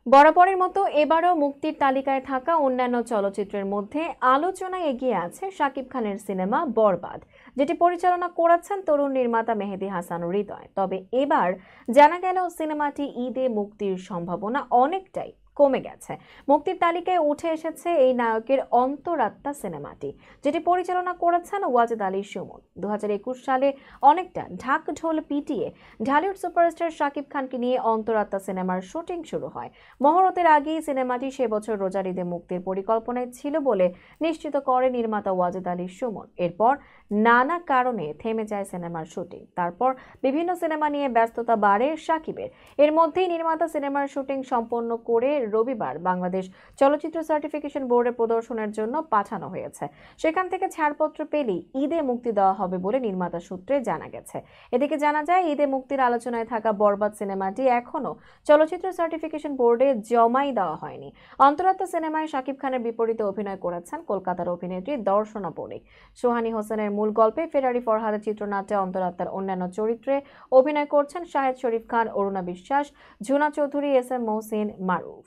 বরাবরের মতো এবারও মুক্তির তালিকায় থাকা অন্যান্য চলচ্চিত্রের মধ্যে আলোচনায় এগিয়ে আছে শাকিব খানের সিনেমা বরবাদ, যেটি পরিচালনা করেছেন তরুণ নির্মাতা মেহেদী হাসান হৃদয়। তবে এবার জানা গেল সিনেমাটি ঈদে মুক্তির সম্ভাবনা অনেকটাই কমে গেছে। মুক্তির তালিকায় উঠে এসেছে এই নায়কের অন্তরাত্মা সিনেমাটি, যেটি পরিচালনা করেছেন ওয়াজেদ আলী সুমন। 2021 সালে অনেকটা ঢাক ঢোল পিটিয়ে ঢালিউড সুপারস্টার শাকিব খানকে নিয়ে অন্তরাত্মা সিনেমার শুটিং শুরু হয়। মহরতের আগেই সিনেমাটি সে বছর রোজার ঈদে মুক্তির পরিকল্পনায় ছিল বলে নিশ্চিত করে নির্মাতা ওয়াজেদ আলী সুমন। এরপর নানা কারণে থেমে যায় সিনেমার শুটিং। তারপর বিভিন্ন সিনেমা নিয়ে ব্যস্ততা বাড়ে শাকিবের। এর মধ্যেই নির্মাতা সিনেমার শুটিং সম্পন্ন করে রবিবার বাংলাদেশ চলচ্চিত্র সার্টিফিকেশন বোর্ডে প্রদর্শনের জন্য পাঠানো হয়েছে। সেখান থেকে ছাড়পত্র পেলেই ঈদে মুক্তি দেওয়া হবে বলে নির্মাতা সূত্রে জানা গেছে। এদিকে জানা যায়, ঈদে মুক্তির আলোচনায় থাকা বরবাদ সিনেমাটি এখনো চলচ্চিত্র সার্টিফিকেশন বোর্ডে জমাই দেওয়া হয়নি। অন্তরাত্মা সিনেমায় শাকিব খানের বিপরীতে অভিনয় করেছেন কলকাতার অভিনেত্রী দর্শনা বণিক। সোহানী হোসেনের মূল গল্পে ফেরারি ফরহাদের চিত্রনাট্যে অন্তরাত্মার অন্যান্য চরিত্রে অভিনয় করছেন শাহেদ শরীফ খান, অরুণা বিশ্বাস, ঝুনা চৌধুরী, এস এম মহসিন, মারুফ।